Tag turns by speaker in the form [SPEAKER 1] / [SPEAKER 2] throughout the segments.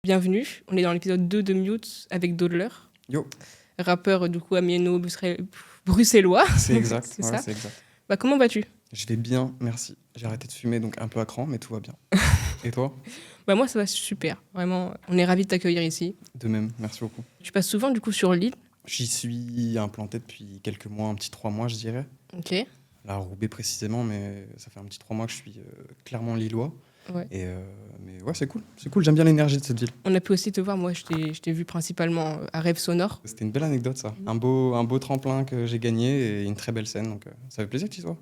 [SPEAKER 1] bienvenue. On est dans l'épisode 2 de Mute avec Dodler.
[SPEAKER 2] Yo.
[SPEAKER 1] Rappeur du coup amiéno bruxellois.
[SPEAKER 2] C'est exact.
[SPEAKER 1] C'est
[SPEAKER 2] ouais,
[SPEAKER 1] ça.
[SPEAKER 2] c'est exact.
[SPEAKER 1] Bah, comment vas-tu?
[SPEAKER 2] Je vais bien, merci. J'ai arrêté de fumer, donc un peu à cran, mais tout va bien. Et toi?
[SPEAKER 1] Bah, moi, ça va super. Vraiment, on est ravis de t'accueillir ici.
[SPEAKER 2] De même, merci beaucoup.
[SPEAKER 1] Tu passes souvent du coup sur l'île.
[SPEAKER 2] J'y suis implanté depuis quelques mois, un petit 3 mois, je dirais.
[SPEAKER 1] Ok.
[SPEAKER 2] Là, à Roubaix précisément, mais ça fait un petit 3 mois que je suis clairement lillois.
[SPEAKER 1] Ouais.
[SPEAKER 2] Mais ouais, c'est cool. C'est cool, j'aime bien l'énergie de cette ville.
[SPEAKER 1] On a pu aussi te voir. Moi, je t'ai vu principalement à Rêve Sonore.
[SPEAKER 2] C'était une belle anecdote, ça. Un beau tremplin que j'ai gagné et une très belle scène, donc ça fait plaisir que tu y sois.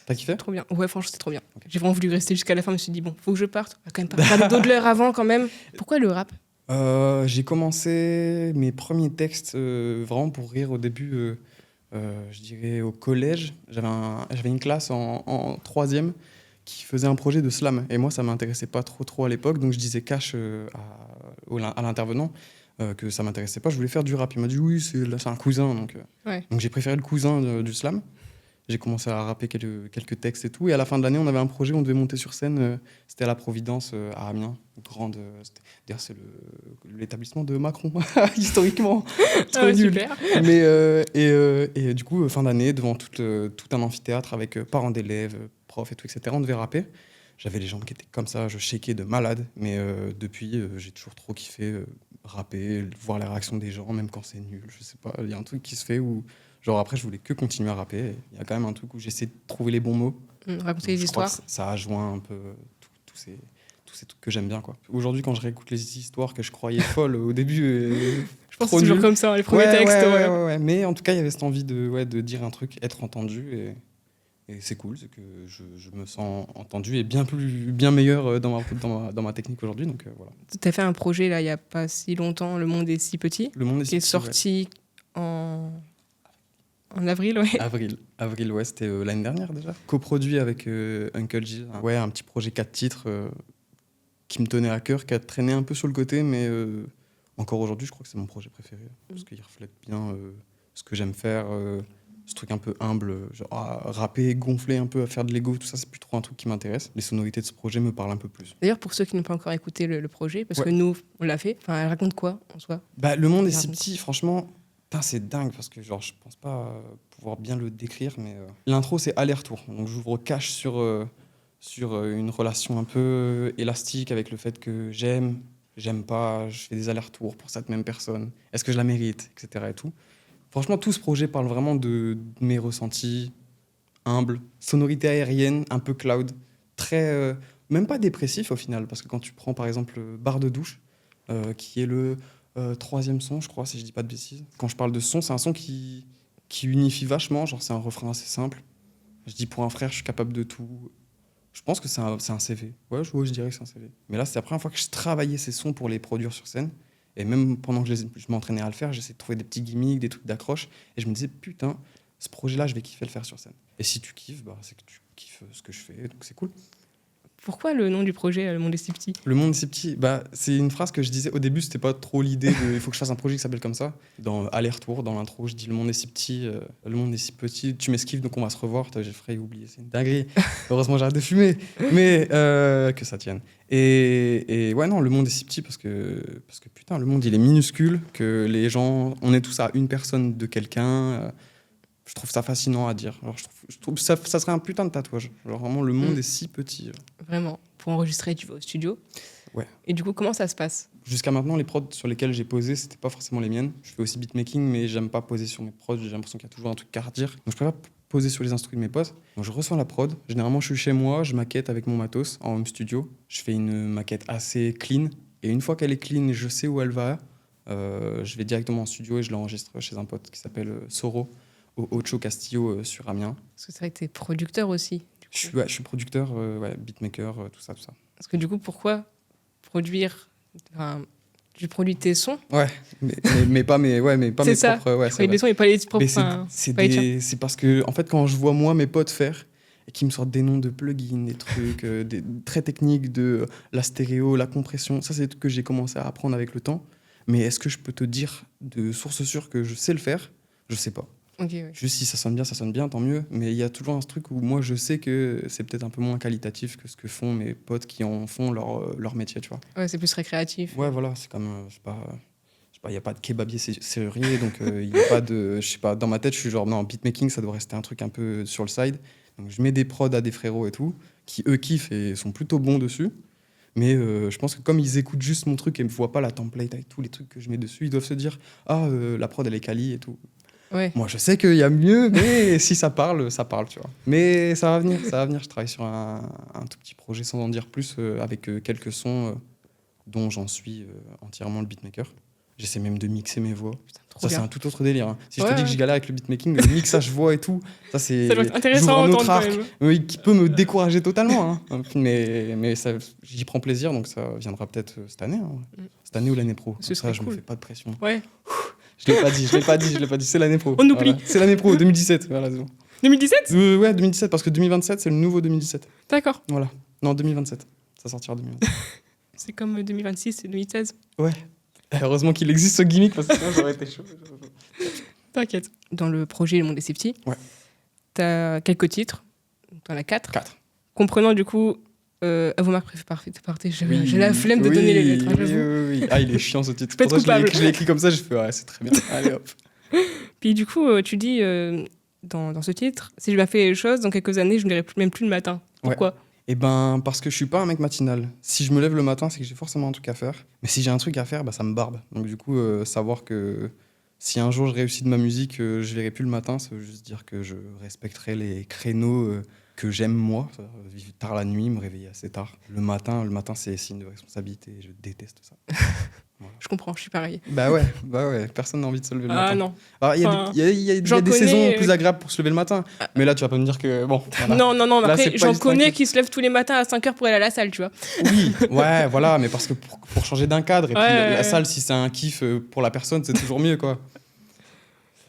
[SPEAKER 2] T'as kiffé?
[SPEAKER 1] Trop bien. Ouais, franchement, c'était trop bien.
[SPEAKER 2] Okay.
[SPEAKER 1] J'ai vraiment voulu rester jusqu'à la fin. Je me suis dit, bon, faut que je parte. On va quand même parler de Dodler avant quand même. Pourquoi le rap?
[SPEAKER 2] J'ai commencé mes premiers textes vraiment pour rire au début, je dirais au collège. J'avais une classe en troisième qui faisait un projet de slam. Et moi, ça ne m'intéressait pas trop à l'époque. Donc, je disais cash à l'intervenant que ça ne m'intéressait pas. Je voulais faire du rap. Il m'a dit, oui, c'est un cousin. Donc j'ai préféré le cousin du slam. J'ai commencé à rapper quelques textes et tout. Et à la fin de l'année, on avait un projet, on devait monter sur scène. C'était à la Providence, à Amiens. D'ailleurs, c'est l'établissement de Macron, historiquement. Trop nul.
[SPEAKER 1] Super.
[SPEAKER 2] Et du coup, fin d'année, devant tout un amphithéâtre avec parents d'élèves, profs et tout, etc., on devait rapper. J'avais les jambes qui étaient comme ça, je shakais de malade. Mais depuis, j'ai toujours trop kiffé rapper, voir les réactions des gens, même quand c'est nul. Je sais pas, il y a un truc qui se fait où... Genre après, je voulais que continuer à rapper. Il y a quand même un truc où j'essaie de trouver les bons mots.
[SPEAKER 1] Raconter les histoires.
[SPEAKER 2] Ça a joint un peu tous ces trucs que j'aime bien, quoi. Aujourd'hui, quand je réécoute les histoires que je croyais folles au début,
[SPEAKER 1] je pense que c'est toujours comme ça, les premiers textes.
[SPEAKER 2] Ouais. Mais en tout cas, il y avait cette envie de dire un truc, être entendu. Et c'est cool, c'est que je me sens entendu et bien meilleur dans ma technique aujourd'hui. Donc voilà.
[SPEAKER 1] Tu as fait un projet là, il n'y a pas si longtemps, Le Monde est si petit,
[SPEAKER 2] Le Monde est si
[SPEAKER 1] qui est
[SPEAKER 2] petit,
[SPEAKER 1] sorti en avril, ouais.
[SPEAKER 2] Avril, ouais, c'était l'année dernière déjà. Coproduit avec Uncle Jill. Ouais, un petit projet 4 titres qui me tenait à cœur, qui a traîné un peu sur le côté, mais encore aujourd'hui, je crois que c'est mon projet préféré. Parce qu'il reflète bien ce que j'aime faire, ce truc un peu humble, genre rapper, gonfler un peu, à faire de l'ego, tout ça, c'est plus trop un truc qui m'intéresse. Les sonorités de ce projet me parlent un peu plus.
[SPEAKER 1] D'ailleurs, pour ceux qui n'ont pas encore écouté le projet, parce que nous, on l'a fait, enfin, elle raconte quoi en soi?
[SPEAKER 2] Le monde est si petit, franchement... c'est dingue parce que genre, je pense pas pouvoir bien le décrire, mais l'intro c'est aller-retour. Donc j'ouvre cash sur une relation un peu élastique avec le fait que j'aime pas, je fais des allers-retours pour cette même personne. Est-ce que je la mérite, etc. et tout. Franchement, tout ce projet parle vraiment de mes ressentis, humbles, sonorité aérienne, un peu cloud, très même pas dépressif au final, parce que quand tu prends par exemple Barre de douche, qui est le troisième son, je crois, si je dis pas de bêtises. Quand je parle de son, c'est un son qui unifie vachement. Genre, c'est un refrain assez simple. Je dis pour un frère, je suis capable de tout. Je pense que c'est un CV. Ouais, je dirais que c'est un CV. Mais là, c'est la première fois que je travaillais ces sons pour les produire sur scène. Et même pendant que je m'entraînais à le faire, j'essayais de trouver des petits gimmicks, des trucs d'accroche. Et je me disais, putain, ce projet-là, je vais kiffer le faire sur scène. Et si tu kiffes, c'est que tu kiffes ce que je fais. Donc, c'est cool.
[SPEAKER 1] Pourquoi le nom du projet, Le Monde est si petit?
[SPEAKER 2] Le monde est si petit, c'est une phrase que je disais au début, c'était pas trop l'idée de il faut que je fasse un projet qui s'appelle comme ça. Dans Aller-retour, dans l'intro, je dis le monde est si petit, le monde est si petit, tu m'esquives donc on va se revoir. J'ai failli oublier, c'est une dinguerie. Heureusement j'arrête de fumer, mais que ça tienne. Et ouais, non, le monde est si petit parce que putain, le monde il est minuscule, que les gens, on est tous à une personne de quelqu'un. Je trouve ça fascinant à dire. Alors, je trouve ça serait un putain de tatouage. Genre vraiment, le monde est si petit.
[SPEAKER 1] Vraiment. Pour enregistrer, tu vas au studio.
[SPEAKER 2] Ouais.
[SPEAKER 1] Et du coup, comment ça se passe?
[SPEAKER 2] Jusqu'à maintenant, les prods sur lesquels j'ai posé, c'était pas forcément les miennes. Je fais aussi beatmaking, mais j'aime pas poser sur mes prods. J'ai l'impression qu'il y a toujours un truc à redire. Donc je préfère poser sur les instruments de mes potes. Donc je reçois la prod. Généralement, je suis chez moi, je maquette avec mon matos en home studio. Je fais une maquette assez clean. Et une fois qu'elle est clean, je sais où elle va. Je vais directement en studio et je l'enregistre chez un pote qui s'appelle Soro, au Ocho Castillo sur Amiens.
[SPEAKER 1] Parce que c'est vrai que tu es producteur aussi.
[SPEAKER 2] Je suis producteur, beatmaker, tout ça.
[SPEAKER 1] Parce que du coup, pourquoi produire... tu produis tes sons?
[SPEAKER 2] Ouais, mais pas mes propres... Ouais,
[SPEAKER 1] tu produis des sons et pas les propres...
[SPEAKER 2] C'est parce que, en fait, quand je vois moi mes potes faire, et qui me sortent des noms de plugins, des trucs très techniques, de la stéréo, la compression, ça c'est des trucs que j'ai commencé à apprendre avec le temps. Mais est-ce que je peux te dire de source sûre que je sais le faire? Je sais pas.
[SPEAKER 1] Ok, ouais.
[SPEAKER 2] Juste si ça sonne bien, tant mieux. Mais il y a toujours un truc où moi, je sais que c'est peut-être un peu moins qualitatif que ce que font mes potes qui en font leur métier, tu vois.
[SPEAKER 1] Ouais, c'est plus récréatif.
[SPEAKER 2] Ouais, voilà, c'est comme, je sais pas, il n'y a pas de kebabier serrurier, donc il n'y a pas de, je sais pas, dans ma tête, je suis genre, non, beatmaking, ça doit rester un truc un peu sur le side. Donc je mets des prods à des frérots et tout, qui eux kiffent et sont plutôt bons dessus. Mais je pense que comme ils écoutent juste mon truc et ne voient pas la template avec tous les trucs que je mets dessus, ils doivent se dire, ah, la prod, elle est quali et tout.
[SPEAKER 1] Ouais.
[SPEAKER 2] Moi, je sais qu'il y a mieux, mais si ça parle, tu vois. Mais ça va venir, ça va venir. Je travaille sur un tout petit projet, sans en dire plus, avec quelques sons dont j'en suis entièrement le beatmaker. J'essaie même de mixer mes voix.
[SPEAKER 1] Putain, trop
[SPEAKER 2] Ça, c'est
[SPEAKER 1] bien.
[SPEAKER 2] un tout autre délire. Hein. Si je
[SPEAKER 1] Ouais,
[SPEAKER 2] te dis que
[SPEAKER 1] ouais.
[SPEAKER 2] je galère avec le beatmaking, le mixage voix et tout, ça, c'est.
[SPEAKER 1] Ça doit être intéressant
[SPEAKER 2] j'ouvre
[SPEAKER 1] à
[SPEAKER 2] un
[SPEAKER 1] entendre
[SPEAKER 2] autre
[SPEAKER 1] quand
[SPEAKER 2] arc,
[SPEAKER 1] même.
[SPEAKER 2] oui, qui peut me décourager totalement. Hein. Mais j'y prends plaisir, donc ça viendra peut-être cette année. Hein. Cette année ou l'année pro.
[SPEAKER 1] Ce
[SPEAKER 2] Comme
[SPEAKER 1] serait
[SPEAKER 2] ça, je me
[SPEAKER 1] cool.
[SPEAKER 2] fais pas de pression.
[SPEAKER 1] Ouais.
[SPEAKER 2] Je l'ai pas dit, c'est l'année pro.
[SPEAKER 1] On oublie.
[SPEAKER 2] Voilà. C'est l'année pro, 2017. Voilà, c'est bon.
[SPEAKER 1] 2017
[SPEAKER 2] Ouais, 2017, parce que 2027, c'est le nouveau 2017.
[SPEAKER 1] D'accord.
[SPEAKER 2] Voilà. Non, 2027. Ça sortira en 2027.
[SPEAKER 1] C'est comme 2026 et 2016.
[SPEAKER 2] Ouais. Heureusement qu'il existe ce gimmick, parce que sinon j'aurais été chaud.
[SPEAKER 1] T'inquiète. Dans le projet Le Monde des Safety,
[SPEAKER 2] Ouais.
[SPEAKER 1] t'as quelques titres. T'en as 4.
[SPEAKER 2] 4.
[SPEAKER 1] Comprenant du coup, à vos marques préférées, j'ai la flemme de donner les lettres. Hein, j'avoue.
[SPEAKER 2] Oui. Ah, il est chiant ce titre.
[SPEAKER 1] Je peux être
[SPEAKER 2] Pour ça,
[SPEAKER 1] coupable.
[SPEAKER 2] je l'ai écrit comme ça, j'ai fait, ouais, c'est très bien. Allez hop.
[SPEAKER 1] Puis du coup, tu dis dans ce titre, si je m'as fait les choses, dans quelques années, je ne lirai même plus le matin. Pourquoi
[SPEAKER 2] Eh ben, parce que je suis pas un mec matinal. Si je me lève le matin, c'est que j'ai forcément un truc à faire. Mais si j'ai un truc à faire, bah, ça me barbe. Donc du coup, savoir que si un jour je réussis de ma musique, je verrai plus le matin, ça veut juste dire que je respecterai les créneaux que j'aime moi. Vivre tard la nuit, me réveiller assez tard. Le matin, c'est signe de responsabilité. Je déteste ça. Voilà.
[SPEAKER 1] Je comprends, je suis pareil.
[SPEAKER 2] Bah ouais, personne n'a envie de se lever le matin.
[SPEAKER 1] Ah non.
[SPEAKER 2] Alors, il y a
[SPEAKER 1] Enfin,
[SPEAKER 2] des, il y a
[SPEAKER 1] j'en
[SPEAKER 2] des
[SPEAKER 1] connais,
[SPEAKER 2] saisons plus agréables pour se lever le matin. Mais là, tu vas pas me dire que... Bon, voilà.
[SPEAKER 1] Non, mais
[SPEAKER 2] Là, c'est
[SPEAKER 1] après,
[SPEAKER 2] pas
[SPEAKER 1] j'en connais
[SPEAKER 2] distinctif.
[SPEAKER 1] qui se lèvent tous les matins à 5h pour aller à la salle, tu vois.
[SPEAKER 2] Oui, ouais, voilà, mais parce que pour changer d'un cadre, et puis
[SPEAKER 1] Ouais,
[SPEAKER 2] la
[SPEAKER 1] ouais.
[SPEAKER 2] salle, si c'est un kiff pour la personne, c'est toujours mieux, quoi.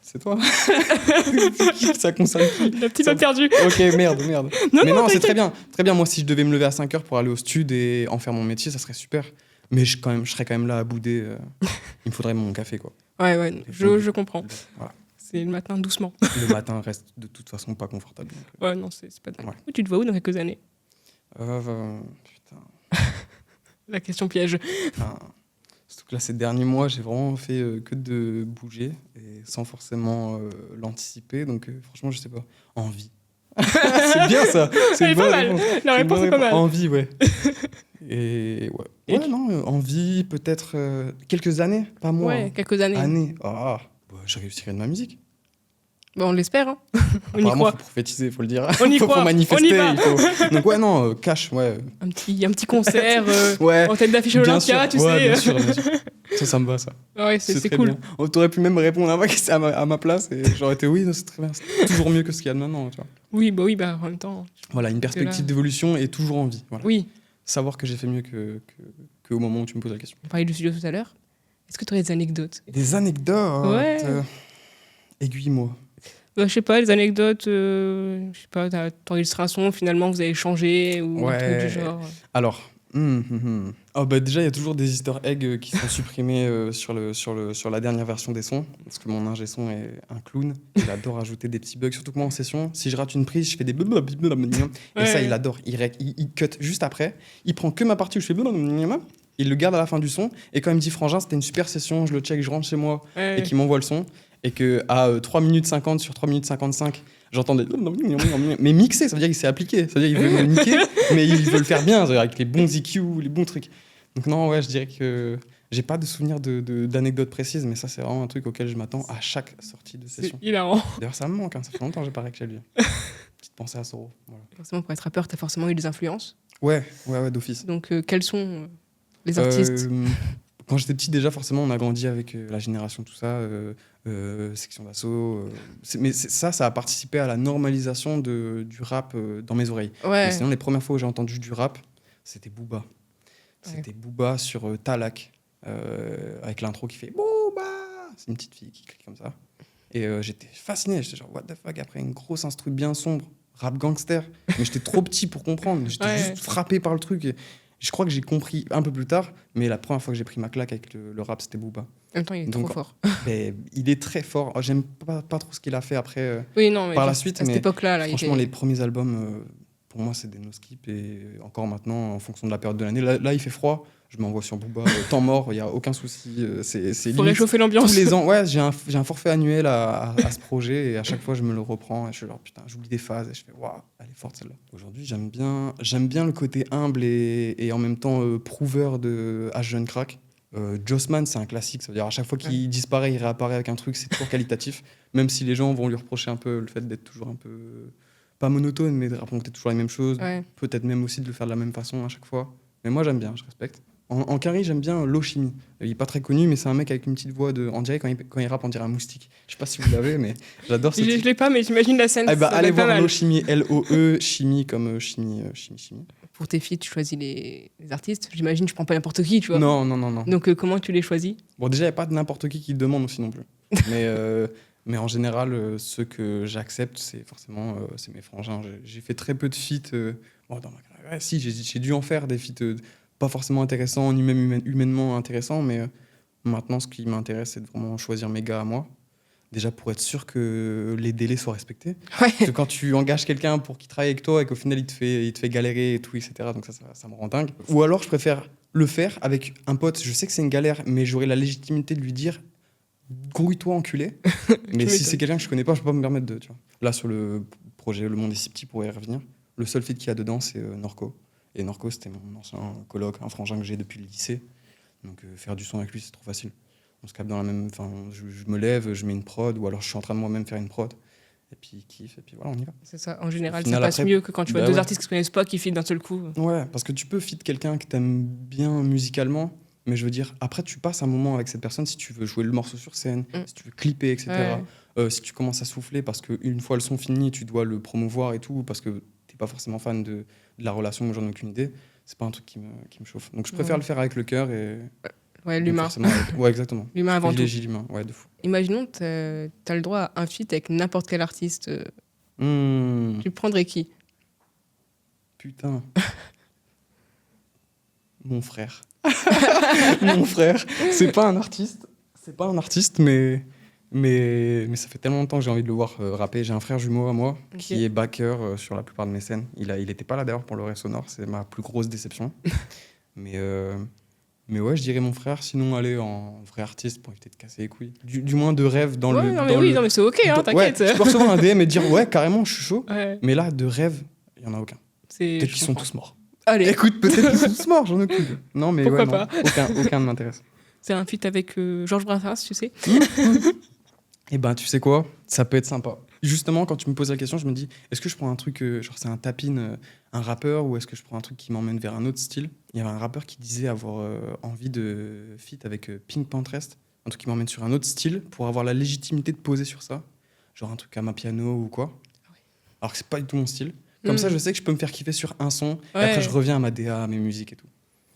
[SPEAKER 2] C'est toi. Ça concerne qui?
[SPEAKER 1] Le petit
[SPEAKER 2] Ça-
[SPEAKER 1] pas perdu.
[SPEAKER 2] Ok, merde.
[SPEAKER 1] Non,
[SPEAKER 2] Mais non, c'est
[SPEAKER 1] t'inquiète.
[SPEAKER 2] très bien. Très bien, moi, si je devais me lever à 5h pour aller au stud et en faire mon métier, ça serait super. Mais je serais quand même là à bouder. Il me faudrait mon café, quoi.
[SPEAKER 1] Ouais, je comprends.
[SPEAKER 2] Voilà.
[SPEAKER 1] C'est le matin doucement.
[SPEAKER 2] Le matin reste de toute façon pas confortable. Donc,
[SPEAKER 1] Ouais, non, c'est pas dingue.
[SPEAKER 2] Ouais.
[SPEAKER 1] Tu te vois où dans quelques années
[SPEAKER 2] putain.
[SPEAKER 1] La question piège.
[SPEAKER 2] Enfin, surtout que là, ces derniers mois, j'ai vraiment fait que de bouger et sans forcément l'anticiper. Donc, franchement, je sais pas. Envie. C'est bien ça. C'est
[SPEAKER 1] Elle est
[SPEAKER 2] une
[SPEAKER 1] pas
[SPEAKER 2] bonne
[SPEAKER 1] mal.
[SPEAKER 2] réponse.
[SPEAKER 1] La
[SPEAKER 2] C'est une
[SPEAKER 1] réponse
[SPEAKER 2] bonne
[SPEAKER 1] est pas mal.
[SPEAKER 2] Envie, ouais. Et ouais.
[SPEAKER 1] Et
[SPEAKER 2] Ouais, non, envie, peut-être quelques années, pas mois.
[SPEAKER 1] Ouais, quelques années.
[SPEAKER 2] Années. Ah, bah, je réussirai de ma musique.
[SPEAKER 1] Bon, on l'espère, hein. On y
[SPEAKER 2] Apparemment,
[SPEAKER 1] croit.
[SPEAKER 2] faut prophétiser, faut le dire.
[SPEAKER 1] On y
[SPEAKER 2] faut
[SPEAKER 1] croit.
[SPEAKER 2] manifester.
[SPEAKER 1] On y va.
[SPEAKER 2] il faut- Donc, ouais, non, cash, ouais.
[SPEAKER 1] Un petit concert
[SPEAKER 2] Ouais.
[SPEAKER 1] en tête d'affiche à
[SPEAKER 2] Bien
[SPEAKER 1] l'Olympia,
[SPEAKER 2] sûr.
[SPEAKER 1] tu
[SPEAKER 2] Ouais,
[SPEAKER 1] sais.
[SPEAKER 2] bien sûr. Ça me va, ça.
[SPEAKER 1] Ouais, c'est
[SPEAKER 2] très
[SPEAKER 1] cool.
[SPEAKER 2] bien. Oh, t'aurais pu même me répondre à ma place et j'aurais été oui, non, c'est très bien. C'est toujours mieux que ce qu'il y a de maintenant. Tu vois.
[SPEAKER 1] Oui, en même temps.
[SPEAKER 2] Voilà, une perspective
[SPEAKER 1] là.
[SPEAKER 2] d'évolution et toujours en vie. Voilà.
[SPEAKER 1] Oui,
[SPEAKER 2] Savoir que j'ai fait mieux qu'au moment où tu me poses la question.
[SPEAKER 1] on parlait du studio tout à l'heure. Est-ce que tu aurais des anecdotes
[SPEAKER 2] Des anecdotes.
[SPEAKER 1] Ouais.
[SPEAKER 2] Aiguille-moi.
[SPEAKER 1] Je sais pas, les anecdotes, je sais pas, ton illustration, finalement, vous avez changé ou un truc du genre.
[SPEAKER 2] Alors, Oh, bah, déjà, il y a toujours des easter eggs qui sont supprimés sur la dernière version des sons. Parce que mon ingé son est un clown. Il adore ajouter des petits bugs. Surtout que moi, en session, si je rate une prise, je fais des blablabla. Et ça, il adore. Il cut juste après. Il prend que ma partie où je fais blablabla. Il le garde à la fin du son. Et quand il me dit Frangin, c'était une super session, je le check, je rentre chez moi et qu'il m'envoie le son. Et qu'à 3 minutes 50 sur 3 minutes 55, j'entends des... Mais mixé, ça veut dire qu'il s'est appliqué. Ça veut dire qu'il veut me niquer, mais il veut le faire bien, ça veut dire avec les bons EQ, les bons trucs. Donc non, ouais, je dirais que j'ai pas de souvenir d'anecdotes précises, mais ça, c'est vraiment un truc auquel je m'attends à chaque sortie de session.
[SPEAKER 1] C'est hilarant.
[SPEAKER 2] D'ailleurs, ça me manque, hein, ça fait longtemps que j'ai pas chez lui. Petite pensée à Soro. Voilà.
[SPEAKER 1] Forcément, pour être rappeur, t'as forcément eu des influences.
[SPEAKER 2] Ouais, d'office.
[SPEAKER 1] Donc, quels sont les artistes
[SPEAKER 2] Quand j'étais petit, déjà, forcément, on a grandi avec la génération, tout ça, section d'assaut. Ça a participé à la normalisation du rap dans mes oreilles.
[SPEAKER 1] Ouais.
[SPEAKER 2] Mais sinon, les premières fois où j'ai entendu du rap, c'était Booba. C'était Booba sur Talak, avec l'intro qui fait Booba. C'est une petite fille qui crie comme ça. Et j'étais fasciné. J'étais genre, what the fuck, après une grosse instru bien sombre, rap gangster. Mais j'étais trop petit pour comprendre. J'étais juste frappé par le truc. Je crois que j'ai compris un peu plus tard, mais la première fois que j'ai pris ma claque avec le rap, c'était Booba.
[SPEAKER 1] En même temps, il est
[SPEAKER 2] Donc,
[SPEAKER 1] trop fort.
[SPEAKER 2] Et il est très fort. Oh, j'aime pas trop ce qu'il a fait après
[SPEAKER 1] Oui, non, mais
[SPEAKER 2] par la
[SPEAKER 1] juste
[SPEAKER 2] suite,
[SPEAKER 1] à cette
[SPEAKER 2] mais
[SPEAKER 1] époque-là, là, il
[SPEAKER 2] franchement,
[SPEAKER 1] était...
[SPEAKER 2] les premiers albums, pour moi, c'est des no-skip. Et encore maintenant, en fonction de la période de l'année, là, il fait froid. Je m'envoie sur Booba, temps mort, il n'y a aucun souci. C'est
[SPEAKER 1] Faut
[SPEAKER 2] limite
[SPEAKER 1] réchauffer l'ambiance.
[SPEAKER 2] tous les ans. Ouais, j'ai un forfait annuel à ce projet et à chaque fois, je me le reprends. Et je suis genre, putain, j'oublie des phases et je fais, waouh, elle est forte celle-là. Aujourd'hui, j'aime bien le côté humble et en même temps prouveur de H. Jeune Crack. Jossman, c'est un classique. Ça veut dire à chaque fois qu'il disparaît, il réapparaît avec un truc, c'est toujours qualitatif. Même si les gens vont lui reprocher un peu le fait d'être toujours un peu, pas monotone, mais de raconter toujours les mêmes choses.
[SPEAKER 1] Ouais.
[SPEAKER 2] Peut-être même aussi de le faire de la même façon à chaque fois. Mais moi, j'aime bien, je respecte. En Carry, j'aime bien Lochimi. Il est pas très connu, mais c'est un mec avec une petite voix de. On dirait quand il rappe, on dirait un moustique. Je sais pas si vous l'avez, mais j'adore ce
[SPEAKER 1] Je
[SPEAKER 2] type.
[SPEAKER 1] l'ai pas, mais j'imagine la scène.
[SPEAKER 2] Ah bah,
[SPEAKER 1] ça doit
[SPEAKER 2] allez
[SPEAKER 1] être pas
[SPEAKER 2] voir
[SPEAKER 1] mal.
[SPEAKER 2] Lochimi, L-O-E, chimie comme chimie.
[SPEAKER 1] Pour tes feats, tu choisis les artistes. J'imagine, tu prends pas n'importe qui, tu vois.
[SPEAKER 2] Non.
[SPEAKER 1] Donc, comment tu les choisis?
[SPEAKER 2] Bon, déjà, il n'y a pas de n'importe qui le demande aussi non plus. Mais en général, ceux que j'accepte, c'est forcément c'est mes frangins. J'ai fait très peu de feats. Bon, dans ma carrière. Ouais, si, j'ai dû en faire des feats pas forcément intéressants, ni même humainement intéressants. Mais maintenant, ce qui m'intéresse, c'est de vraiment choisir mes gars à moi. Déjà pour être sûr que les délais soient respectés.
[SPEAKER 1] Ouais.
[SPEAKER 2] Parce que quand tu engages quelqu'un pour qu'il travaille avec toi et qu'au final il te fait galérer et tout, etc. Donc ça me rend dingue. Ou alors je préfère le faire avec un pote. Je sais que c'est une galère, mais j'aurai la légitimité de lui dire grouille-toi enculé. Mais si c'est quelqu'un que je connais pas, je peux pas me permettre de. Tu vois. Là sur le projet Le Monde est si petit, pour y revenir, le seul feat qu'il y a dedans c'est Norco. Et Norco c'était mon ancien coloc, un frangin que j'ai depuis le lycée. Donc faire du son avec lui c'est trop facile. On se capte dans la même. Enfin, je me lève, je mets une prod, ou alors je suis en train de moi-même faire une prod. Et puis il kiffe, et puis voilà, on y va.
[SPEAKER 1] C'est ça. En général,
[SPEAKER 2] Au final,
[SPEAKER 1] ça passe
[SPEAKER 2] après,
[SPEAKER 1] mieux que quand tu vois
[SPEAKER 2] bah
[SPEAKER 1] deux
[SPEAKER 2] ouais.
[SPEAKER 1] artistes qui se connaissent pas qui filent d'un seul coup.
[SPEAKER 2] Ouais, parce que tu peux feat quelqu'un que t'aimes bien musicalement, mais je veux dire, après tu passes un moment avec cette personne si tu veux jouer le morceau sur scène, si tu veux clipper, etc. Si tu commences à souffler parce qu'une fois le son fini, tu dois le promouvoir et tout, parce que t'es pas forcément fan de la relation, j'en ai aucune idée, c'est pas un truc qui me chauffe. Donc je préfère le faire avec le cœur et.
[SPEAKER 1] Ouais,
[SPEAKER 2] donc
[SPEAKER 1] l'humain.
[SPEAKER 2] forcément ouais, exactement.
[SPEAKER 1] L'humain
[SPEAKER 2] Je
[SPEAKER 1] avant tout.
[SPEAKER 2] privilégie l'humain, ouais, de fou.
[SPEAKER 1] Imaginons que t'as le droit à un feat avec n'importe quel artiste. Tu prendrais qui?
[SPEAKER 2] Putain. Mon frère. Mon frère. C'est pas un artiste, mais ça fait tellement longtemps que j'ai envie de le voir rapper. J'ai un frère jumeau à moi qui est backer sur la plupart de mes scènes. Il était pas là d'ailleurs pour le Ré Sonore, c'est ma plus grosse déception. Mais ouais, je dirais mon frère. Sinon, aller en vrai artiste pour éviter de casser les couilles. Du moins de rêve dans le.
[SPEAKER 1] Non, mais oui, non, mais c'est ok, hein, t'inquiète.
[SPEAKER 2] Ouais, tu peux recevoir un DM et dire ouais, carrément, je suis chaud.
[SPEAKER 1] Ouais.
[SPEAKER 2] Mais là, de rêve, il y en a aucun.
[SPEAKER 1] Peut-être
[SPEAKER 2] Peut-être qu'ils sont tous morts.
[SPEAKER 1] Allez.
[SPEAKER 2] Écoute, peut-être qu'ils sont tous morts, j'en ai aucune idée. Non, mais
[SPEAKER 1] pourquoi
[SPEAKER 2] ouais, non,
[SPEAKER 1] pas.
[SPEAKER 2] aucun ne m'intéresse.
[SPEAKER 1] C'est un feat avec Georges Brassens, tu sais.
[SPEAKER 2] Et ben, tu sais quoi, ça peut être sympa. Justement, quand tu me poses la question, je me dis, est-ce que je prends un truc, genre c'est un tapin, un rappeur, ou est-ce que je prends un truc qui m'emmène vers un autre style? Il y avait un rappeur qui disait avoir envie de feat avec Pink Pantrest, un truc qui m'emmène sur un autre style, pour avoir la légitimité de poser sur ça, genre un truc à ma piano ou quoi. Alors que c'est pas du tout mon style. Comme ça, je sais que je peux me faire kiffer sur un son, et après je reviens à ma DA, à mes musiques et tout.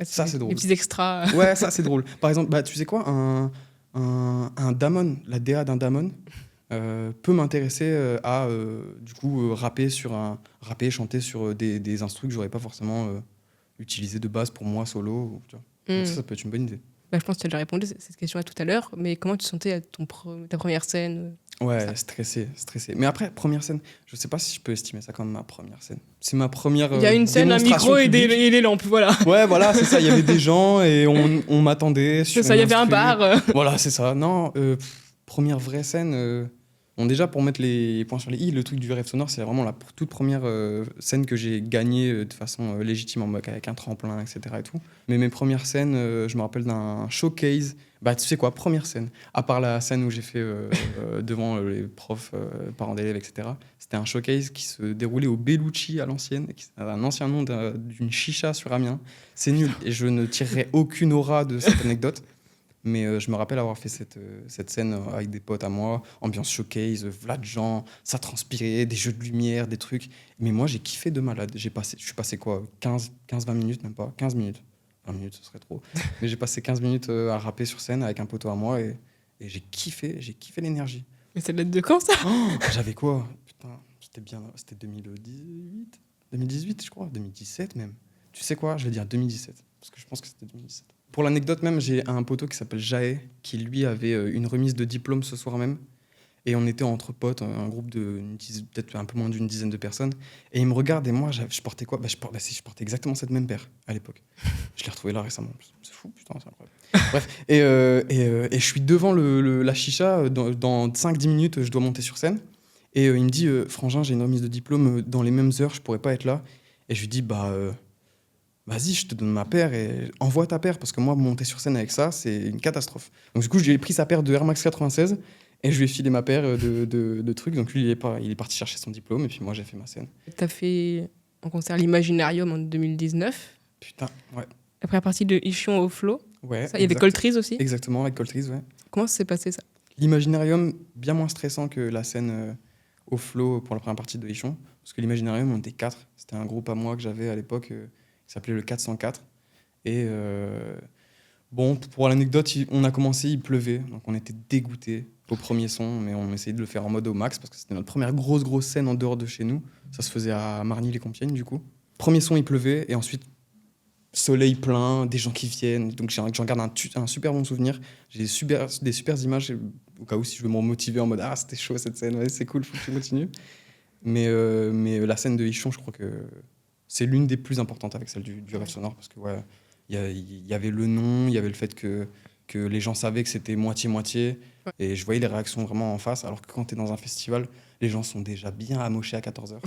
[SPEAKER 2] Ça, c'est drôle.
[SPEAKER 1] Les petits extras.
[SPEAKER 2] Ouais, ça, c'est drôle. Par exemple, bah, tu sais quoi, un Damon, la DA d'un Damon, peut m'intéresser à du coup rapper, chanter sur des instrus que j'aurais pas forcément utilisé de base pour moi solo. Tu vois. Donc ça peut être une bonne idée.
[SPEAKER 1] Bah, je pense que tu as déjà répondu à cette question-là tout à l'heure, mais comment tu te sentais à ta première scène?
[SPEAKER 2] Ouais, stressé. Mais après, première scène, je sais pas si je peux estimer ça comme ma première scène. C'est ma première Il
[SPEAKER 1] y a une scène, un micro et les lampes, voilà.
[SPEAKER 2] Ouais, voilà, c'est ça. Il y avait des gens et on m'attendait.
[SPEAKER 1] C'est ça, il y avait un bar.
[SPEAKER 2] Voilà, c'est ça. Non, première vraie scène... Bon, déjà, pour mettre les points sur les i, le truc du Rêve Sonore, c'est vraiment la toute première scène que j'ai gagnée de façon légitime, avec un tremplin, etc. Et tout. Mais mes premières scènes, je me rappelle d'un showcase. Bah, tu sais quoi, première scène, à part la scène où j'ai fait devant les profs, parents d'élèves, etc., c'était un showcase qui se déroulait au Bellucci à l'ancienne, qui avait un ancien nom d'une chicha sur Amiens. C'est nul, et je ne tirerai aucune aura de cette anecdote. Mais je me rappelle avoir fait cette scène avec des potes à moi, ambiance showcase, v'là de gens, ça transpirait, des jeux de lumière, des trucs. Mais moi, j'ai kiffé de malade. Je suis passé quoi, 15-20 minutes, même pas 15 minutes. 20 minutes, ce serait trop. Mais j'ai passé 15 minutes à rapper sur scène avec un poteau à moi et j'ai kiffé l'énergie.
[SPEAKER 1] Mais ça date de quand, ça?
[SPEAKER 2] J'avais quoi? Putain, c'était 2018, je crois, 2017 même. tu sais quoi, je vais dire 2017, parce que je pense que c'était 2017. Pour l'anecdote même, j'ai un poteau qui s'appelle Jaé, qui lui avait une remise de diplôme ce soir même. Et on était entre potes, un groupe de peut-être un peu moins d'une dizaine de personnes. Et il me regarde et moi, je portais quoi ? Je portais exactement cette même paire à l'époque. Je l'ai retrouvée là récemment. C'est fou, putain, c'est incroyable. Bref, et je suis devant la chicha. Dans 5-10 minutes, je dois monter sur scène. Et il me dit, Frangin, j'ai une remise de diplôme dans les mêmes heures, je pourrais pas être là. Et je lui dis, vas-y, je te donne ma paire et envoie ta paire, parce que moi, monter sur scène avec ça, c'est une catastrophe. Donc du coup, j'ai pris sa paire de Air Max 96 et je lui ai filé ma paire de trucs. Donc lui, il est parti chercher son diplôme et puis moi, j'ai fait ma scène.
[SPEAKER 1] T'as fait un concert à l'Imaginarium en 2019.
[SPEAKER 2] Putain, ouais.
[SPEAKER 1] La première partie de Ichion au Flow.
[SPEAKER 2] Ouais,
[SPEAKER 1] Il y avait Coltriz aussi.
[SPEAKER 2] Exactement, avec Coltriz, ouais.
[SPEAKER 1] Comment ça s'est passé, ça ?
[SPEAKER 2] L'Imaginarium, bien moins stressant que la scène au Flow pour la première partie de Ichon. Parce que l'Imaginarium, on était 4. C'était un groupe à moi que j'avais à l'époque qui s'appelait le 404. Et bon, pour l'anecdote, on a commencé, il pleuvait. Donc on était dégoûtés au premier son, mais on essayait de le faire en mode au max parce que c'était notre première grosse scène en dehors de chez nous. Ça se faisait à Margny-les-Compiègnes, du coup. Premier son, il pleuvait. Et ensuite, soleil plein, des gens qui viennent. Donc j'en garde un super bon souvenir. J'ai des super images au cas où si je veux me remotiver en mode « Ah, c'était chaud cette scène, ouais, c'est cool, faut que tu continues ». Mais la scène de Ichon, je crois que c'est l'une des plus importantes avec celle du rêve sonore parce que ouais, il y avait le nom, il y avait le fait que les gens savaient que c'était moitié-moitié. Ouais. Et je voyais les réactions vraiment en face, alors que quand tu es dans un festival, les gens sont déjà bien amochés à 14h.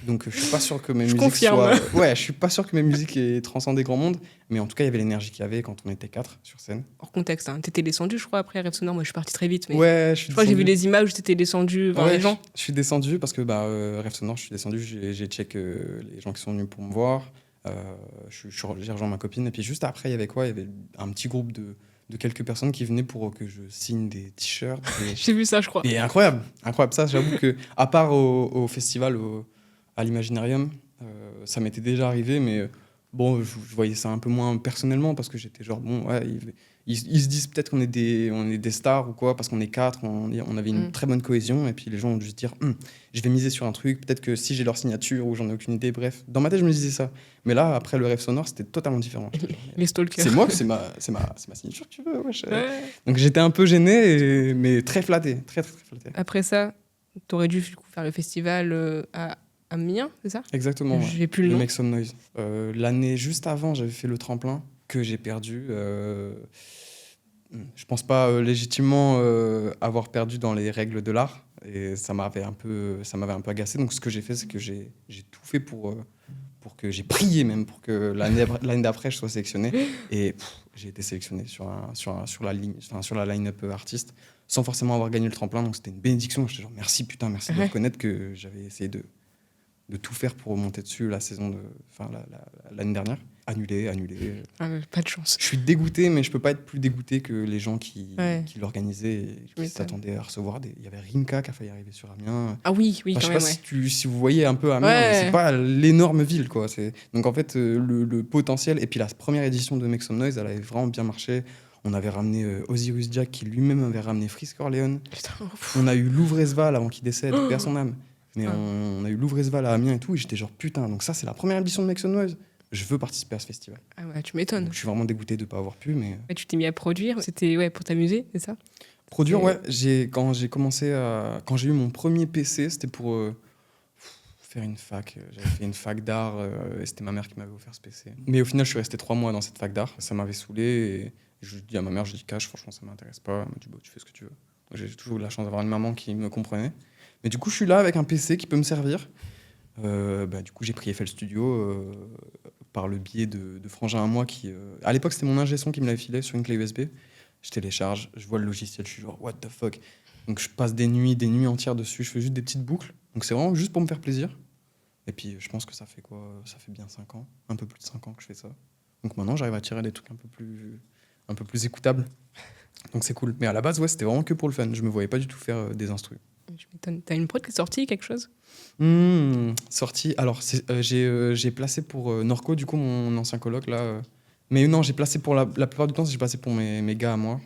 [SPEAKER 2] Donc je suis pas sûr que mes musiques soient... Ouais, je suis pas sûr que mes musiques aient transcendé grand monde, mais en tout cas, il y avait l'énergie qu'il y avait quand on était 4 sur scène.
[SPEAKER 1] Hors contexte, hein. T'étais descendu, je crois, après Rêve Sonore. Moi, je suis partie très vite. Mais
[SPEAKER 2] ouais,
[SPEAKER 1] je crois que j'ai vu les images où t'étais descendu vers les gens.
[SPEAKER 2] Je suis descendu parce que Rêve Sonore, je suis descendu, j'ai check les gens qui sont venus pour me voir. J'ai rejoint ma copine. Et puis juste après, il y avait quoi ? Il y avait un petit groupe de quelques personnes qui venaient pour que je signe des t-shirts.
[SPEAKER 1] J'ai vu ça, je crois.
[SPEAKER 2] Et incroyable. Ça, j'avoue que à part au festival, à l'Imaginarium, ça m'était déjà arrivé, mais bon, je voyais ça un peu moins personnellement parce que j'étais genre, bon, ouais, ils se disent peut-être qu'on est des stars ou quoi, parce qu'on est 4, on avait une très bonne cohésion, et puis les gens ont dû se dire, je vais miser sur un truc, peut-être que si j'ai leur signature ou j'en ai aucune idée, bref. Dans ma tête, je me disais ça. Mais là, après le rêve sonore, c'était totalement différent.
[SPEAKER 1] Les stalkers.
[SPEAKER 2] C'est moi, c'est ma signature que tu veux, wesh. Ouais. Donc j'étais un peu gêné, mais très flatté, très flatté.
[SPEAKER 1] Après ça, t'aurais dû du coup, faire le festival à Amiens, c'est ça ?
[SPEAKER 2] Exactement.
[SPEAKER 1] J'ai plus le nom.
[SPEAKER 2] Make Some Noise. L'année juste avant, j'avais fait le tremplin que j'ai perdu. Je pense pas légitimement avoir perdu dans les règles de l'art, et ça m'avait un peu agacé. Donc ce que j'ai fait, c'est que j'ai tout fait pour que j'ai prié même pour que l'année d'après je sois sélectionné, et j'ai été sélectionné sur la line-up artiste sans forcément avoir gagné le tremplin. Donc c'était une bénédiction. J'étais genre merci de reconnaître que j'avais essayé de tout faire pour remonter dessus l'année dernière. Annulé.
[SPEAKER 1] Pas de chance.
[SPEAKER 2] Je suis dégoûté, mais je peux pas être plus dégoûté que les gens qui l'organisaient et qui s'attendaient à recevoir des... Il y avait Rimka qui a failli arriver sur Amiens.
[SPEAKER 1] Ah oui,
[SPEAKER 2] enfin,
[SPEAKER 1] quand même.
[SPEAKER 2] Je sais pas si vous voyez un peu Amiens, mais c'est pas l'énorme ville, quoi. Donc en fait, le potentiel... Et puis la première édition de Make Some Noise, elle avait vraiment bien marché. On avait ramené Osiris Jack, qui lui-même avait ramené Frisk Orleans. On a eu Louvresval avant qu'il décède, perd son âme. Mais on a eu Louvresval à Amiens et tout, et j'étais genre putain, donc ça c'est la première édition de Make Some Noise. Je veux participer à ce festival. Ah
[SPEAKER 1] ouais, tu m'étonnes.
[SPEAKER 2] Donc, je suis vraiment dégoûté de ne pas avoir pu, mais...
[SPEAKER 1] Tu t'es mis à produire, c'était pour t'amuser, c'est ça ?
[SPEAKER 2] Produire, ouais. Quand j'ai eu mon premier PC, c'était pour faire une fac. J'avais fait une fac d'art, et c'était ma mère qui m'avait offert ce PC. Mais au final, je suis resté 3 mois dans cette fac d'art. Ça m'avait saoulé, et je dis à ma mère, je dis cash, franchement, ça m'intéresse pas. Elle m'a dit, tu fais ce que tu veux. Donc, j'ai toujours eu la chance d'avoir une maman qui me comprenait. Mais du coup, je suis là avec un PC qui peut me servir. Du coup, j'ai pris FL Studio par le biais de Frangin à moi qui... à l'époque, c'était mon ingé son qui me l'avait filé sur une clé USB. Je télécharge, je vois le logiciel, je suis genre, what the fuck. Donc, je passe des nuits entières dessus. Je fais juste des petites boucles. Donc, c'est vraiment juste pour me faire plaisir. Et puis, je pense que ça fait quoi ? Ça fait bien 5 ans. Un peu plus de 5 ans que je fais ça. Donc, maintenant, j'arrive à tirer des trucs un peu plus écoutables. Donc, c'est cool. Mais à la base, ouais, c'était vraiment que pour le fun. Je me voyais pas du tout faire des instrus.
[SPEAKER 1] Je m'étonne. T'as une prod qui est sortie, quelque chose ?
[SPEAKER 2] Sortie. Alors, j'ai placé pour Norco, du coup, mon ancien coloc, là. Mais non, j'ai placé pour la plupart du temps, j'ai placé pour mes gars à moi.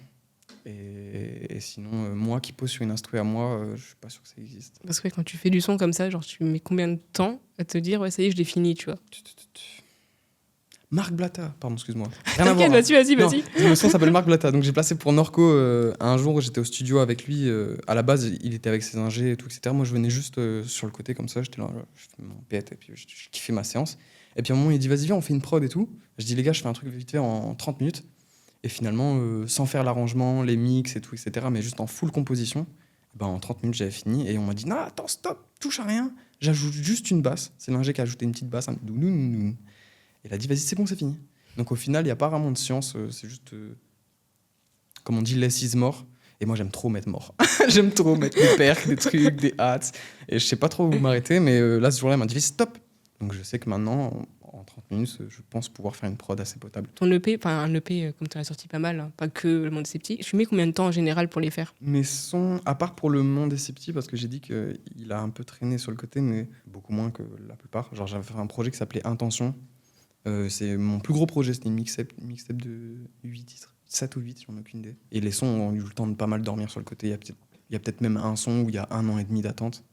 [SPEAKER 2] Et sinon, moi qui pose sur une instru à moi, je suis pas sûr que ça existe.
[SPEAKER 1] Parce que quand tu fais du son comme ça, genre, tu mets combien de temps à te dire, ouais, ça y est, je l'ai fini, tu vois ?
[SPEAKER 2] Marc Blatta, pardon, excuse-moi. Rien à voir.
[SPEAKER 1] T'inquiète, vas-y.
[SPEAKER 2] Non, le son s'appelle Marc Blatta. Donc j'ai placé pour Norco un jour, j'étais au studio avec lui. À la base, il était avec ses ingés et tout, etc. Moi, je venais juste sur le côté comme ça. J'étais là, je fais mon pète et puis je kiffais ma séance. Et puis à un moment, il dit vas-y, viens, on fait une prod et tout. Je dis les gars, je fais un truc vite fait en 30 minutes. Et finalement, sans faire l'arrangement, les mix et tout, etc., mais juste en full composition, ben, en 30 minutes, j'avais fini. Et on m'a dit non, attends, stop, touche à rien. J'ajoute juste une basse. C'est l'ingé qui a ajouté une petite basse, un dounou. Et il a dit vas-y, c'est bon, c'est fini. Donc au final, il n'y a pas vraiment de science, c'est juste, comme on dit, less is more. Et moi, j'aime trop mettre mort. J'aime trop mettre des percs, des trucs, des hâtes. Et je sais pas trop où m'arrêter, mais là, ce jour-là, il m'a dit stop. Donc je sais que maintenant, en 30 minutes, je pense pouvoir faire une prod assez potable.
[SPEAKER 1] Ton EP, enfin un EP, comme tu en as sorti pas mal, hein, pas que Le Monde des Sceptiques, tu mets combien de temps en général pour les faire?
[SPEAKER 2] Mes sons, à part pour Le Monde des Sceptiques, parce que j'ai dit qu'il a un peu traîné sur le côté, mais beaucoup moins que la plupart. Genre, j'avais fait un projet qui s'appelait Intention. C'est mon plus gros projet, c'était une mixtape de 8 titres, 7 ou 8, j'en ai aucune idée. Et les sons ont eu le temps de pas mal dormir sur le côté. Il y a peut-être même un son où il y a 1 an et demi d'attente.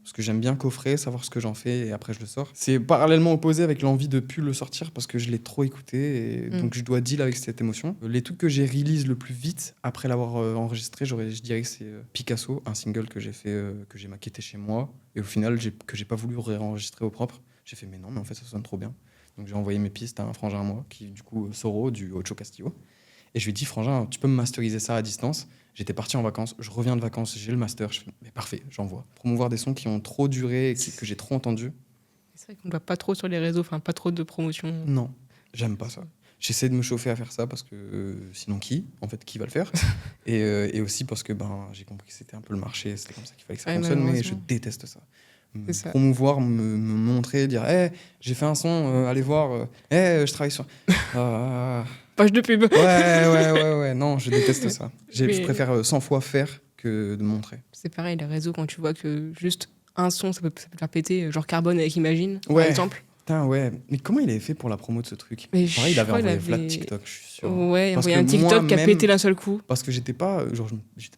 [SPEAKER 2] Parce que j'aime bien coffrer, savoir ce que j'en fais et après je le sors. C'est parallèlement opposé avec l'envie de plus le sortir parce que je l'ai trop écouté et donc je dois deal avec cette émotion. Les trucs que j'ai release le plus vite après l'avoir enregistré, je dirais que c'est Picasso, un single que j'ai fait, que j'ai maquetté chez moi et au final que j'ai pas voulu réenregistrer au propre. J'ai fait mais non, mais en fait ça sonne trop bien. Donc j'ai envoyé mes pistes à un frangin à moi qui du coup Soro du Ocho Castillo. Et je lui ai dit, frangin, tu peux me masteriser ça à distance? J'étais parti en vacances, je reviens de vacances, j'ai le master. Je fais, mais parfait, j'envoie. Promouvoir des sons qui ont trop duré, que j'ai trop entendu.
[SPEAKER 1] C'est vrai qu'on ne voit pas trop sur les réseaux, enfin pas trop de promotion.
[SPEAKER 2] Non, j'aime pas ça. J'essaie de me chauffer à faire ça parce que sinon qui va le faire? Et aussi parce que j'ai compris que c'était un peu le marché, c'était comme ça qu'il fallait que ça fonctionne, mais je déteste ça. Promouvoir, me montrer, dire hey, j'ai fait un son, allez voir, je travaille sur.
[SPEAKER 1] Page de pub.
[SPEAKER 2] Ouais, non, je déteste ça. Je préfère 100 fois faire que de montrer.
[SPEAKER 1] C'est pareil, les réseaux, quand tu vois que juste un son, ça peut faire péter, genre Carbone avec Imagine,
[SPEAKER 2] ouais.
[SPEAKER 1] par exemple.
[SPEAKER 2] Putain, ouais. Mais comment il avait fait pour la promo de ce truc?
[SPEAKER 1] Mais
[SPEAKER 2] pareil, il avait envoyé Vlad TikTok, je suis sûr.
[SPEAKER 1] Ouais, il a envoyé un TikTok qui a pété d'un seul coup.
[SPEAKER 2] Parce que j'étais pas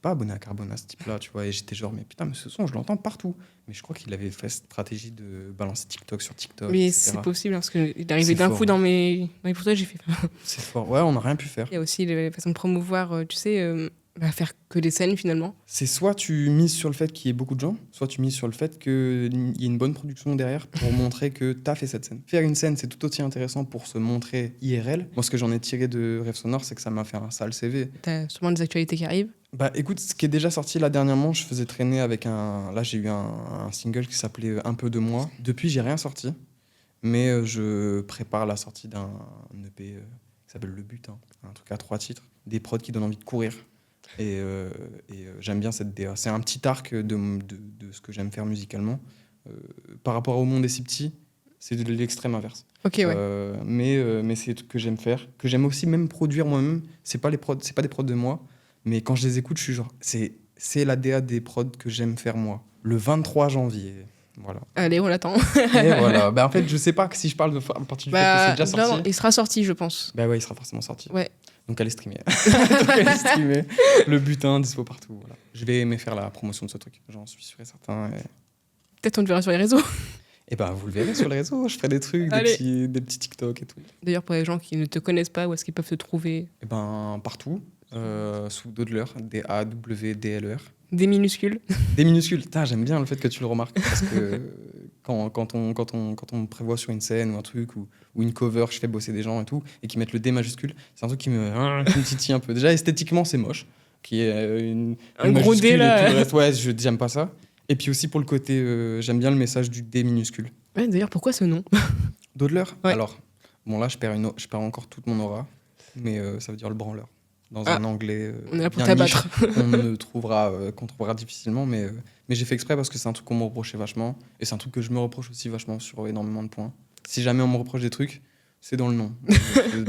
[SPEAKER 2] abonné à Carbone à ce type-là, tu vois, et j'étais genre, mais putain, mais ce son, je l'entends partout. Mais je crois qu'il avait fait cette stratégie de balancer TikTok sur TikTok,
[SPEAKER 1] mais
[SPEAKER 2] etc.
[SPEAKER 1] c'est possible, hein, parce qu'il est arrivé d'un coup dans mes pourtages, j'ai fait.
[SPEAKER 2] C'est fort. Ouais, on n'a rien pu faire.
[SPEAKER 1] Il y a aussi la façon de promouvoir, tu sais, faire que des scènes finalement.
[SPEAKER 2] C'est soit tu mises sur le fait qu'il y ait beaucoup de gens, soit tu mises sur le fait qu'il y ait une bonne production derrière pour montrer que tu as fait cette scène. Faire une scène, c'est tout aussi intéressant pour se montrer IRL. Moi, ce que j'en ai tiré de Rêve Sonore, c'est que ça m'a fait un sale CV.
[SPEAKER 1] T'as sûrement des actualités qui arrivent.
[SPEAKER 2] Bah écoute, ce qui est déjà sorti là dernièrement, je faisais traîner avec Là, j'ai eu un single qui s'appelait Un peu de moi. Depuis, j'ai rien sorti, mais je prépare la sortie d'un EP qui s'appelle Le But, un truc à 3 titres. Des prods qui donnent envie de courir. Et j'aime bien cette DA. C'est un petit arc de ce que j'aime faire musicalement. Par rapport au Monde des Sceptiques, c'est de l'extrême inverse.
[SPEAKER 1] Ok, ouais.
[SPEAKER 2] Mais c'est des trucs que j'aime faire, que j'aime aussi même produire moi-même. C'est pas des prods de moi, mais quand je les écoute, je suis genre, c'est la DA des prods que j'aime faire moi. Le 23 janvier. Voilà.
[SPEAKER 1] Allez, on l'attend.
[SPEAKER 2] Et voilà. En fait, je sais pas si je parle à partir du fait que c'est déjà sorti.
[SPEAKER 1] Non, il sera sorti, je pense.
[SPEAKER 2] Ouais, il sera forcément sorti.
[SPEAKER 1] Ouais.
[SPEAKER 2] Donc allez streamer. Le butin, dispo partout. Voilà. Je vais aimer faire la promotion de ce truc. J'en suis sûr et certain.
[SPEAKER 1] Peut-être on le verra sur les réseaux.
[SPEAKER 2] Et vous le verrez sur les réseaux. Je ferai des trucs, des petits TikTok et tout.
[SPEAKER 1] D'ailleurs, pour les gens qui ne te connaissent pas, où est-ce qu'ils peuvent te trouver?
[SPEAKER 2] Partout. Sous Dodler, DAWDLER.
[SPEAKER 1] Des minuscules.
[SPEAKER 2] Des minuscules. Putain, j'aime bien le fait que tu le remarques. Parce que quand on me prévoit sur une scène ou un truc ou une cover, je fais bosser des gens et tout, et qu'ils mettent le D majuscule, c'est un truc qui me titille un peu. Déjà, esthétiquement, c'est moche. Qui est une
[SPEAKER 1] gros D là.
[SPEAKER 2] Et tout le reste. Ouais, j'aime pas ça. Et puis aussi pour le côté, j'aime bien le message du D minuscule.
[SPEAKER 1] Ouais, d'ailleurs, pourquoi ce nom?
[SPEAKER 2] Dodler.
[SPEAKER 1] Ouais.
[SPEAKER 2] Alors, bon là, je perds encore toute mon aura, mais ça veut dire le branleur. Dans un anglais
[SPEAKER 1] on est là pour
[SPEAKER 2] bien
[SPEAKER 1] t'abattre.
[SPEAKER 2] qu'on trouvera difficilement, mais j'ai fait exprès parce que c'est un truc qu'on me reprochait vachement, et c'est un truc que je me reproche aussi vachement sur énormément de points. Si jamais on me reproche des trucs, c'est dans le nom.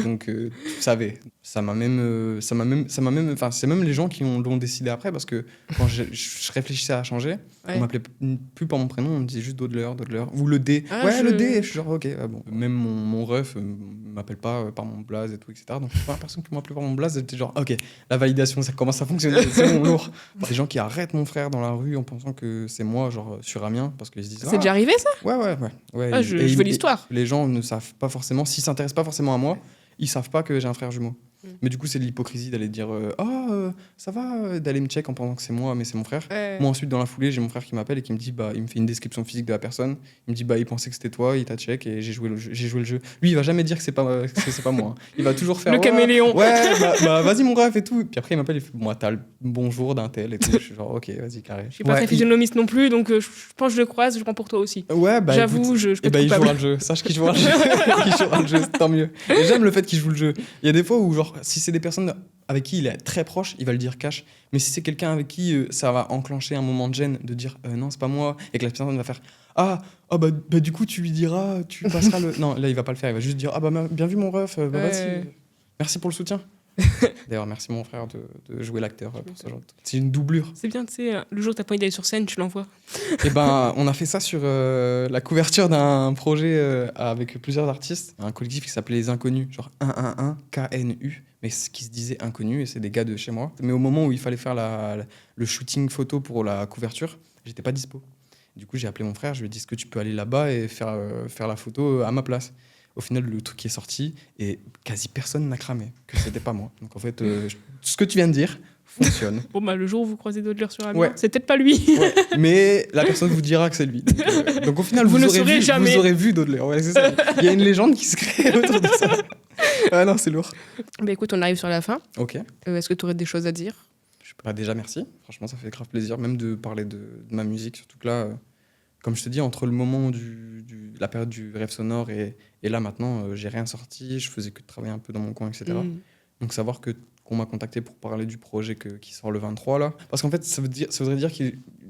[SPEAKER 2] Donc vous savez, c'est même les gens qui l'ont décidé après, parce que quand je réfléchissais à changer, on m'appelait plus par mon prénom, on me disait juste Dodler, ou le D. Le D, et je suis genre ok, bon. Même mon ref m'appelle pas par mon blaze et tout, etc. Donc la personne qui m'appelait par mon blaze, j'étais genre ok, la validation, ça commence à fonctionner, c'est bon, lourd. Des gens qui arrêtent mon frère dans la rue en pensant que c'est moi, genre sur Amiens, parce qu'ils se disent
[SPEAKER 1] c'est déjà arrivé ça?
[SPEAKER 2] Ouais.
[SPEAKER 1] Je veux l'histoire.
[SPEAKER 2] Les gens ne savent pas forcément, si s'ils s'intéressent pas forcément à moi, ils savent pas que j'ai un frère jumeau. Mais du coup, c'est de l'hypocrisie d'aller dire ça va, d'aller me check en pensant que c'est moi, mais c'est mon frère. Moi, ensuite, dans la foulée, j'ai mon frère qui m'appelle et qui me dit il me fait une description physique de la personne. Il me dit il pensait que c'était toi, il t'a check et j'ai joué le jeu. Lui, il va jamais dire que c'est pas moi. Hein. Il va toujours faire
[SPEAKER 1] le caméléon.
[SPEAKER 2] Ouais, vas-y, mon ref et tout. Puis après, il m'appelle, il fait moi, t'as le bonjour d'un tel et tout. Je suis genre, ok, vas-y, carré.
[SPEAKER 1] Je suis pas très physionomiste non plus, donc je pense que je le croise, je prends pour toi aussi.
[SPEAKER 2] Ouais,
[SPEAKER 1] j'avoue,
[SPEAKER 2] écoute,
[SPEAKER 1] je peux être
[SPEAKER 2] il
[SPEAKER 1] coupable.
[SPEAKER 2] jouera le jeu. Sache qu'il jouera le jeu. Il jouera le jeu, tant mieux. Et j'aime le fait qu'il joue le jeu. Il y a des fois où, genre, si c'est des personnes avec qui il est très proche, il va le dire cash. Mais si c'est quelqu'un avec qui ça va enclencher un moment de gêne, de dire non, c'est pas moi, et que la personne va faire du coup, tu lui diras, tu passeras le. Non, là, il va pas le faire. Il va juste dire bien vu, mon ref, vas-y. Merci pour le soutien. D'ailleurs, merci mon frère de jouer l'acteur pour ce genre. C'est une doublure.
[SPEAKER 1] C'est bien, tu sais, le jour où t'as pas envie d'aller sur scène, tu l'envoies.
[SPEAKER 2] Et on a fait ça sur la couverture d'un projet avec plusieurs artistes, un collectif qui s'appelait Les Inconnus, genre 111 KNU, mais qui se disait Inconnus, et c'est des gars de chez moi. Mais au moment où il fallait faire le shooting photo pour la couverture, j'étais pas dispo. Du coup, j'ai appelé mon frère, je lui ai dit est-ce que tu peux aller là-bas et faire la photo à ma place. Au final, le truc est sorti et quasi personne n'a cramé que c'était pas moi. Donc en fait, ce que tu viens de dire fonctionne.
[SPEAKER 1] Bon, le jour où vous croisez Dodler sur la
[SPEAKER 2] ouais.
[SPEAKER 1] c'est peut-être pas lui.
[SPEAKER 2] Ouais. Mais la personne vous dira que c'est lui. Donc au final, vous aurez vu Dodler. Ouais, c'est ça. Il y a une légende qui se crée autour de ça. Ah non, c'est lourd.
[SPEAKER 1] Écoute, on arrive sur la fin.
[SPEAKER 2] Ok.
[SPEAKER 1] Est-ce que tu aurais des choses à dire?
[SPEAKER 2] Déjà, merci. Franchement, ça fait grave plaisir, même de parler de ma musique. Surtout que là, comme je te dis, entre le moment la période du rêve sonore et là maintenant, j'ai rien sorti. Je faisais que de travailler un peu dans mon coin, etc. Donc savoir qu'on m'a contacté pour parler du projet qui sort le 23 là. Parce qu'en fait, ça voudrait dire que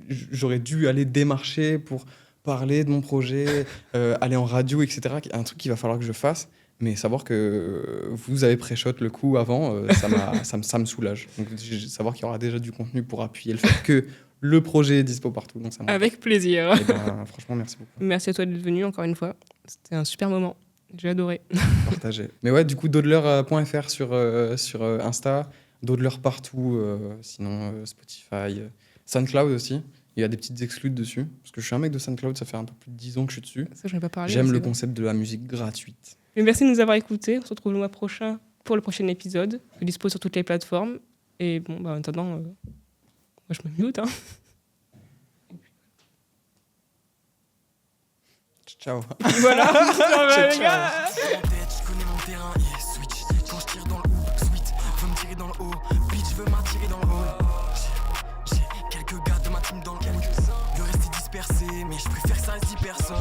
[SPEAKER 2] j'aurais dû aller démarcher pour parler de mon projet, aller en radio, etc. Un truc qu'il va falloir que je fasse. Mais savoir que vous avez pré-shot le coup avant, ça me soulage. Donc savoir qu'il y aura déjà du contenu pour appuyer le fait que le projet est dispo partout. Donc ça
[SPEAKER 1] avec plaisir.
[SPEAKER 2] Et franchement, merci beaucoup.
[SPEAKER 1] Merci à toi d'être venu encore une fois. C'était un super moment. J'ai adoré.
[SPEAKER 2] Partagé. Mais ouais, du coup, dodler.fr sur Insta, Dodler partout, sinon Spotify, SoundCloud aussi. Il y a des petites exclus dessus. Parce que je suis un mec de SoundCloud, ça fait un peu plus de 10 ans que je suis dessus.
[SPEAKER 1] Ça, j'en ai pas parlé.
[SPEAKER 2] J'aime le concept de la musique gratuite.
[SPEAKER 1] Mais merci de nous avoir écoutés. On se retrouve le mois prochain pour le prochain épisode. Je dispo sur toutes les plateformes. Et en attendant, moi je me mute.
[SPEAKER 2] Ciao.
[SPEAKER 1] Voilà.
[SPEAKER 2] Ciao.
[SPEAKER 3] Je connais mon terrain, switch. Quand je tire dans le haut, sweet. Veux me tirer dans le haut, bitch veut m'attirer dans le haut. J'ai quelques gars de ma team dans le haut. Le reste est dispersé, mais je préfère que ça reste 10 personnes.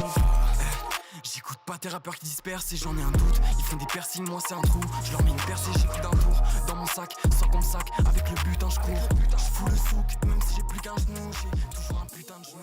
[SPEAKER 3] J'écoute pas tes rappeurs qui dispersent et j'en ai un doute. Ils font des persils, moi c'est un trou. Je leur mets une percée, j'ai plus d'un tour. Dans mon sac, sans qu'on me sac, avec le butin je cours. Je fous le souk, même si j'ai plus qu'un genou. J'ai toujours un putain de genou.